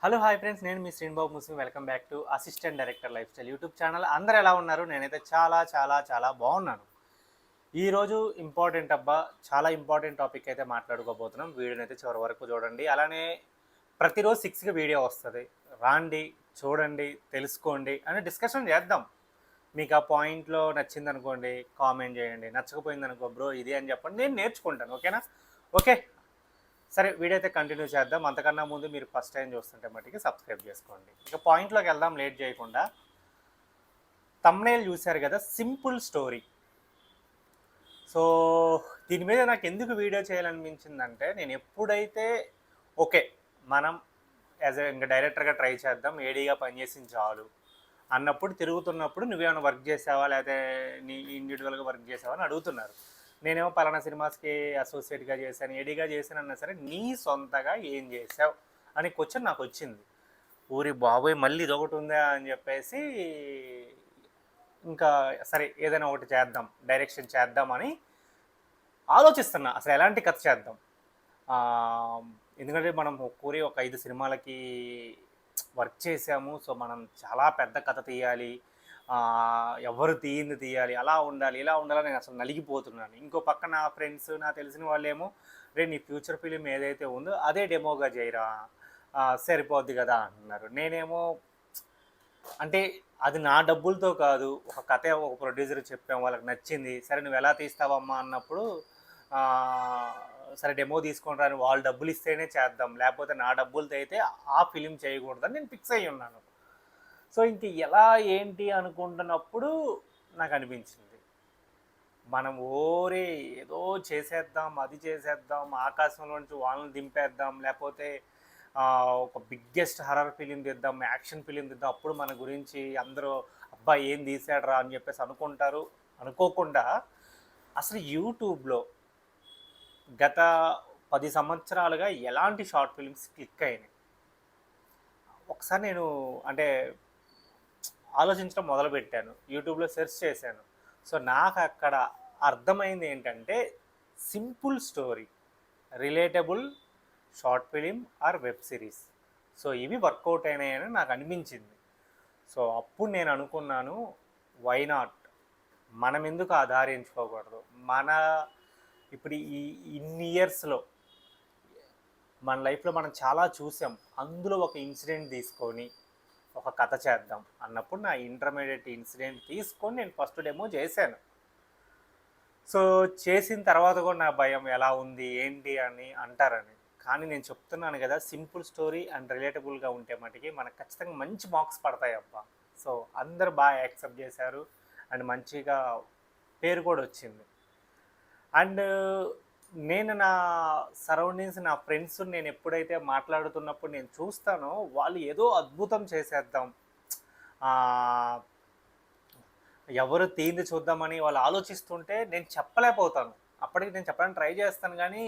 Hello hi friends, నేను మీ Srinibabu Muslim. Welcome back to assistant director lifestyle YouTube channel. అందరూ ఎలా ఉన్నారు? నేనైతే చాలా చాలా చాలా బాగున్నాను. ఈరోజు చాలా ఇంపార్టెంట్ టాపిక్ అయితే మాట్లాడుకోబోతున్నాం. వీడియోని అయితే చివరి వరకు చూడండి. అలానే ప్రతిరోజు 6కి వీడియో వస్తుంది. రాండి, చూడండి, తెలుసుకోండి అని డిస్కషన్ చేద్దాం. మీకు ఆ పాయింట్లో నచ్చిందనుకోండి కామెంట్ చేయండి, నచ్చకపోయిందనుకో బ్రో ఇది అని చెప్పండి, నేను నేర్చుకుంటాను. ఓకేనా? ఓకే, సరే వీడియో అయితే కంటిన్యూ చేద్దాం. అంతకన్నా ముందు మీరు ఫస్ట్ టైం చూస్తుంటే మట్టికి సబ్స్క్రైబ్ చేసుకోండి. ఇక పాయింట్లోకి వెళ్దాం లేట్ చేయకుండా. థంబ్నెయిల్ చూశారు కదా, సింపుల్ స్టోరీ. సో దీని మీద నాకు ఎందుకు వీడియో చేయాలనిపించిందంటే, నేను ఎప్పుడైతే ఓకే మనం ఇంకా డైరెక్టర్గా ట్రై చేద్దాం, ఏడీగా పనిచేసింది చాలు అన్నప్పుడు, తిరుగుతున్నప్పుడు నువ్వేమైనా వర్క్ చేసావా, లేకపోతే నీ ఇండివిజువల్గా వర్క్ చేసావా అని అడుగుతున్నారు. నేనేమో పలానా సినిమాస్కి అసోసియేట్గా చేశాను, ఏడీగా చేశాను అన్నా సరే, నీ సొంతగా ఏం చేసావు అని క్వశ్చన్ నాకు వచ్చింది. ఊరి బాబోయ్ మళ్ళీ ఇదొకటి ఉందా అని చెప్పేసి, ఇంకా సరే ఏదైనా ఒకటి చేద్దాం, డైరెక్షన్ చేద్దామని ఆలోచిస్తున్నా. అసలు ఎలాంటి కథ చేద్దాం. ఎందుకంటే మనం ఒక 5 సినిమాలకి వర్క్ చేసాము. సో మనం చాలా పెద్ద కథ తీయాలి, ఎవరు తీయాలి, అలా ఉండాలి ఇలా ఉండాలని నేను అసలు నలిగిపోతున్నాను. ఇంకో పక్క నా ఫ్రెండ్స్, నా తెలిసిన వాళ్ళేమో, రే నీ ఫ్యూచర్ ఫిలిం ఏదైతే ఉందో అదే డెమోగా చేయరా, సరిపోద్ది కదా అంటున్నారు. నేనేమో అంటే అది నా డబ్బులతో కాదు, ఒక కథ ఒక ప్రొడ్యూసర్ చెప్పాము, వాళ్ళకి నచ్చింది, సరే నువ్వు ఎలా తీస్తావమ్మా అన్నప్పుడు సరే డెమో తీసుకొని రాని, వాళ్ళు డబ్బులు ఇస్తేనే చేద్దాం, లేకపోతే నా డబ్బులతో అయితే ఆ ఫిలిం చేయకూడదని నేను ఫిక్స్ అయ్యి ఉన్నాను. సో ఇంక ఎలా ఏంటి అనుకుంటున్నప్పుడు నాకు అనిపించింది, మనం ఏదో చేసేద్దాం, అది చేసేద్దాం, ఆకాశంలో నుంచి వాళ్ళని దింపేద్దాం, లేకపోతే ఒక బిగ్గెస్ట్ హర్రర్ ఫిలిం తీద్దాం, యాక్షన్ ఫిలిం తీద్దాం, అప్పుడు మన గురించి అందరూ అబ్బాయి ఏం తీసాడరా అని చెప్పేసి అనుకుంటారు. అనుకోకుండా అసలు యూట్యూబ్లో గత 10 సంవత్సరాలుగా ఎలాంటి షార్ట్ ఫిలిమ్స్ క్లిక్ అయినాయి ఒకసారి నేను అంటే ఆలోచించడం మొదలుపెట్టాను. యూట్యూబ్లో సెర్చ్ చేశాను. సో నాకు అక్కడ అర్థమైంది ఏంటంటే, simple story, relatable short film or web series. So ఇవి వర్కౌట్ అయినాయని నాకు అనిపించింది. సో అప్పుడు నేను అనుకున్నాను, వై నాట్, మనం ఎందుకు ఆధారించుకోకూడదు. ఇప్పుడు ఇన్ని ఇయర్స్లో మన లైఫ్లో మనం చాలా చూసాం, అందులో ఒక ఇన్సిడెంట్ తీసుకొని ఒక కథ చేద్దాం అన్నప్పుడు, నా ఇంటర్మీడియట్ ఇన్సిడెంట్ తీసుకొని నేను ఫస్ట్ డెమో చేశాను. సో చేసిన తర్వాత కూడా నా భయం ఎలా ఉంది ఏంటి అని అంటారని. కానీ నేను చెప్తున్నాను కదా, సింపుల్ స్టోరీ అండ్ రిలేటబుల్గా ఉంటే మటుకి మనకు ఖచ్చితంగా మంచి మార్క్స్ పడతాయి అబ్బా. సో అందరు బాగా యాక్సెప్ట్ చేశారు అండ్ మంచిగా పేరు కూడా వచ్చింది. అండ్ నేను నా సరౌండింగ్స్, నా ఫ్రెండ్స్ నేను ఎప్పుడైతే మాట్లాడుతున్నప్పుడు నేను చూస్తానో, వాళ్ళు ఏదో అద్భుతం చేసేద్దాం, ఎవరు తీంది చూద్దామని వాళ్ళు ఆలోచిస్తుంటే నేను చెప్పలేకపోతాను. అప్పటికి నేను చెప్పడానికి ట్రై చేస్తాను కానీ,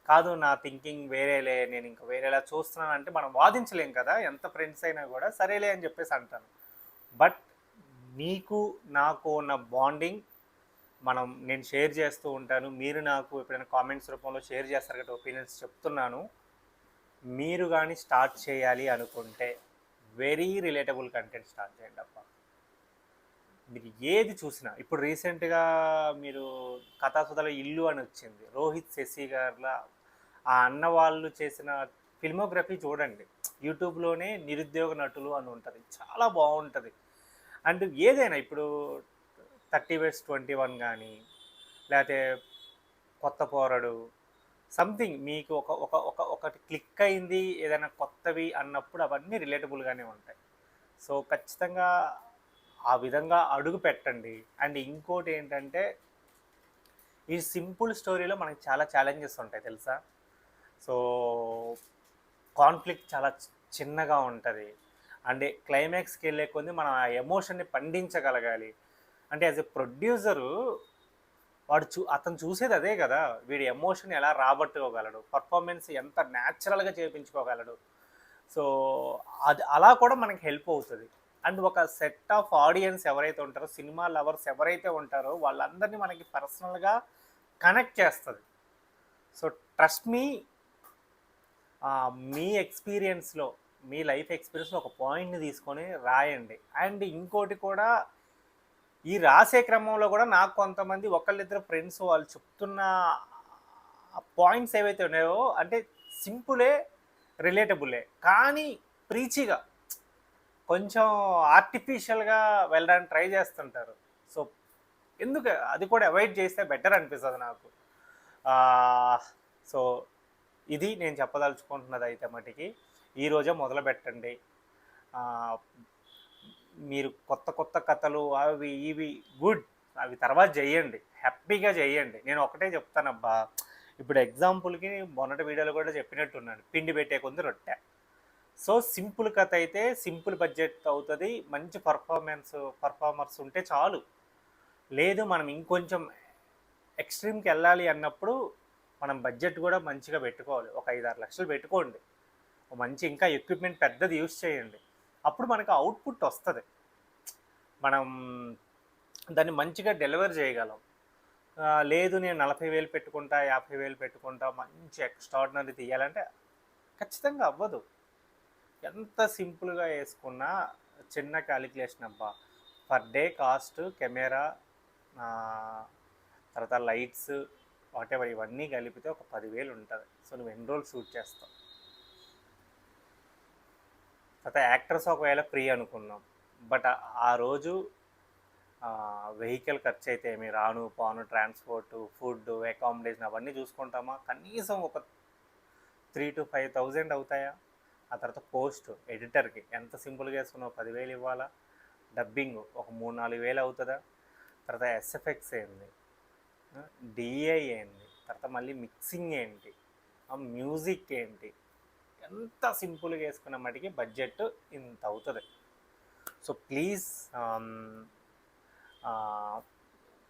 కాదు నా థింకింగ్ వేరేలే, నేను ఇంకా వేరేలా చూస్తున్నాను అంటే మనం వాదించలేం కదా, ఎంత ఫ్రెండ్స్ అయినా కూడా సరేలే అని చెప్పేసి అంటాను. బట్ నీకు నాకు ఉన్న బాండింగ్ నేను షేర్ చేస్తూ ఉంటాను. మీరు నాకు ఎప్పుడైనా కామెంట్స్ రూపంలో షేర్ చేస్తారు కదా ఒపీనియన్స్, చెప్తున్నాను. మీరు కానీ స్టార్ట్ చేయాలి అనుకుంటే వెరీ రిలేటబుల్ కంటెంట్ స్టార్ట్ చేయండి అప్ప. మీరు ఏది చూసినా, ఇప్పుడు రీసెంట్గా మీరు కథాసుధలో ఇల్లు అని వచ్చింది, రోహిత్ శశి గారుల ఆ అన్న వాళ్ళు చేసిన ఫిల్మోగ్రఫీ చూడండి. యూట్యూబ్లోనే నిరుద్యోగ నటులు అని ఉంటుంది, చాలా బాగుంటుంది. అండ్ ఏదైనా ఇప్పుడు 30/21 కానీ, లేకపోతే కొత్త పోరడు, సంథింగ్ మీకు ఒకటి క్లిక్ అయింది ఏదైనా కొత్తవి అన్నప్పుడు అవన్నీ రిలేటబుల్గానే ఉంటాయి. సో ఖచ్చితంగా ఆ విధంగా అడుగు పెట్టండి. అండ్ ఇంకోటి ఏంటంటే, ఈ సింపుల్ స్టోరీలో మనకి చాలా ఛాలెంజెస్ ఉంటాయి తెలుసా. సో కాన్ఫ్లిక్ట్ చాలా చిన్నగా ఉంటుంది. అంటే క్లైమాక్స్కి వెళ్ళే కొద్దీ మనం ఆ ఎమోషన్ని పండించగలగాలి. అంటే యాజ్ ఎ ప్రొడ్యూసరు అతను చూసేది అదే కదా, వీడి ఎమోషన్ ఎలా రాబట్టుకోగలడు, పర్ఫార్మెన్స్ ఎంత న్యాచురల్గా చేయించుకోగలడు. సో అది అలా కూడా మనకి హెల్ప్ అవుతుంది. అండ్ ఒక సెట్ ఆఫ్ ఆడియన్స్ ఎవరైతే ఉంటారో, సినిమా లవర్స్ ఎవరైతే ఉంటారో, వాళ్ళందరినీ మనకి పర్సనల్గా కనెక్ట్ చేస్తుంది. సో ట్రస్ట్ మీ, మీ ఎక్స్పీరియన్స్లో మీ లైఫ్ ఎక్స్పీరియన్స్ ఒక పాయింట్ని తీసుకొని రాయండి. అండ్ ఇంకోటి కూడా, ఈ రాసే క్రమంలో కూడా నాకు కొంతమంది ఒకళ్ళిద్దరు ఫ్రెండ్స్ వాళ్ళు చెప్తున్న పాయింట్స్ ఏవైతే ఉన్నాయో, అంటే సింపులే, రిలేటబులే, కానీ ప్రీచిగా కొంచెం ఆర్టిఫిషియల్గా వెళ్ళడానికి ట్రై చేస్తుంటారు. సో ఎందుకు అది కూడా అవాయిడ్ చేస్తే బెటర్ అనిపిస్తుంది నాకు. సో ఇది నేను చెప్పదలుచుకుంటున్నది అయితే మటుకి ఈరోజే మొదలు పెట్టండి. మీరు కొత్త కొత్త కథలు అవి ఇవి గుడ్, అవి తర్వాత చేయండి, హ్యాపీగా చేయండి. నేను ఒకటే చెప్తానబ్బా, ఇప్పుడు ఎగ్జాంపుల్కి మొన్నటి వీడియోలో కూడా చెప్పినట్టున్నాను, పిండి పెట్టే కొంది రొట్టె. సో సింపుల్ కథ అయితే సింపుల్ బడ్జెట్ అవుతుంది, మంచి పర్ఫార్మర్స్ ఉంటే చాలు. లేదు మనం ఇంకొంచెం ఎక్స్ట్రీమ్కి వెళ్ళాలి అన్నప్పుడు మనం బడ్జెట్ కూడా మంచిగా పెట్టుకోవాలి. ఒక 5-6 లక్షలు పెట్టుకోండి, మంచి ఇంకా ఎక్విప్మెంట్ పెద్దది యూజ్ చేయండి. అప్పుడు మనకు అవుట్పుట్ వస్తుంది, మనం దాన్ని మంచిగా డెలివర్ చేయగలం. లేదు నేను 40,000 పెట్టుకుంటా, 50,000 పెట్టుకుంటా, మంచి ఎక్స్ట్రాడినరీ తీయాలంటే ఖచ్చితంగా అవ్వదు. ఎంత సింపుల్గా వేసుకున్నా చిన్న క్యాలిక్యులేషన్ అబ్బా, పర్ డే కాస్ట్, కెమెరా, తర్వాత లైట్స్, వాటెవర్ ఇవన్నీ కలిపితే ఒక 10,000 ఉంటుంది. సో నువ్వు ఎన్ని రోజులు షూట్ చేస్తావు? తర్వాత యాక్టర్స్ ఒకవేళ ఫ్రీ అనుకున్నాం, బట్ ఆ రోజు వెహికల్ ఖర్చు అయితే ఏమి, రాను పాను, ట్రాన్స్పోర్టు, ఫుడ్, అకామిడేషన్ అవన్నీ చూసుకుంటామా, కనీసం ఒక 3,000 to 5,000 అవుతాయా? ఆ తర్వాత పోస్ట్ ఎడిటర్కి ఎంత సింపుల్గా వేసుకున్నావు, 10,000 ఇవ్వాలా? డబ్బింగ్ ఒక 3-4 వేలు అవుతుందా? తర్వాత ఎస్ఎఫ్ఎక్స్ ఏంది, డిఐ ఏంది, తర్వాత మళ్ళీ మిక్సింగ్ ఏంటి, మ్యూజిక్ ఏంటి, ఎంత సింపుల్గా వేసుకున్న మటుకి బడ్జెట్ ఇంత అవుతుంది. సో ప్లీజ్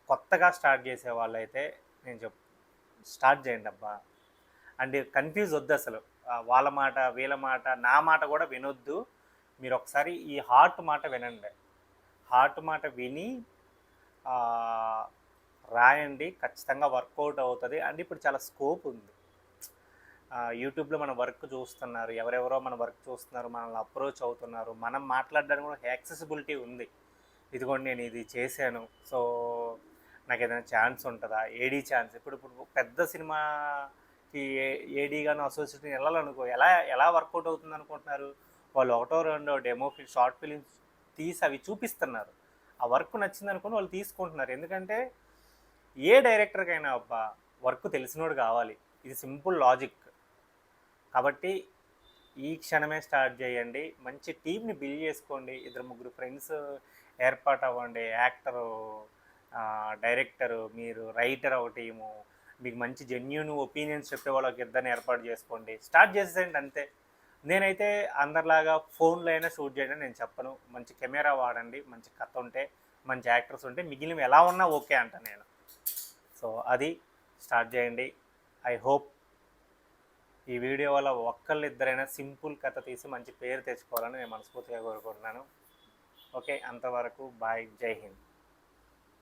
కొత్తగా స్టార్ట్ చేసే వాళ్ళైతే నేను స్టార్ట్ చేయండి అబ్బా. అండ్ కన్ఫ్యూజ్ వద్దు అసలు, వాళ్ళ మాట వీళ్ళ మాట నా మాట కూడా వినొద్దు. మీరు ఒకసారి ఈ హార్ట్ మాట వినండి, హార్ట్ మాట విని రాయండి, ఖచ్చితంగా వర్కౌట్ అవుతుంది. అండ్ ఇప్పుడు చాలా స్కోప్ ఉంది, యూట్యూబ్లో మన వర్క్ చూస్తున్నారు, ఎవరెవరో మన వర్క్ చూస్తున్నారు, మనల్ని అప్రోచ్ అవుతున్నారు, మనం మాట్లాడడానికి కూడా యాక్సెసిబిలిటీ ఉంది. ఇదిగోండి నేను ఇది చేశాను, సో నాకు ఏదైనా ఛాన్స్ ఉంటుందా, ఏడీ ఛాన్స్. ఇప్పుడు పెద్ద సినిమాకి ఏడీగాను అసోసియేట్ని వెళ్ళాలనుకో, ఎలా వర్కౌట్ అవుతుంది అనుకుంటున్నారు? వాళ్ళు 1-2 డెమో షార్ట్ ఫిలిమ్స్ తీసి అవి చూపిస్తున్నారు, ఆ వర్క్ నచ్చింది అనుకుని వాళ్ళు తీసుకుంటున్నారు. ఎందుకంటే ఏ డైరెక్టర్కైనా అబ్బా వర్క్ తెలిసినోడు కావాలి, ఇది సింపుల్ లాజిక్. కాబట్టి ఈ క్షణమే స్టార్ట్ చేయండి, మంచి టీంని బిల్డ్ చేసుకోండి, 2-3 ఫ్రెండ్స్ ఏర్పాటు అవ్వండి, యాక్టరు, డైరెక్టరు, మీరు రైటర్ ఒక టీము, మీకు మంచి జెన్యూన్ ఒపీనియన్స్ చెప్పే వాళ్ళకి ఇద్దరిని ఏర్పాటు చేసుకోండి, స్టార్ట్ చేసేయండి అంతే. నేనైతే అందరిలాగా ఫోన్లో అయినా షూట్ చేయండి నేను చెప్పను, మంచి కెమెరా వాడండి, మంచి కథ ఉంటే, మంచి యాక్టర్స్ ఉంటే మిగిలిన ఎలా ఉన్నా ఓకే అంట నేను. సో అది స్టార్ట్ చేయండి. ఐ హోప్ ఈ వీడియో వల్ల ఒక్కళ్ళిద్దరైనా సింపుల్ కథ తీసి మంచి పేరు తెచ్చుకోవాలని నేను మనస్ఫూర్తిగా కోరుకుంటున్నాను. ఓకే, అంతవరకు బాయ్, జై హింద్.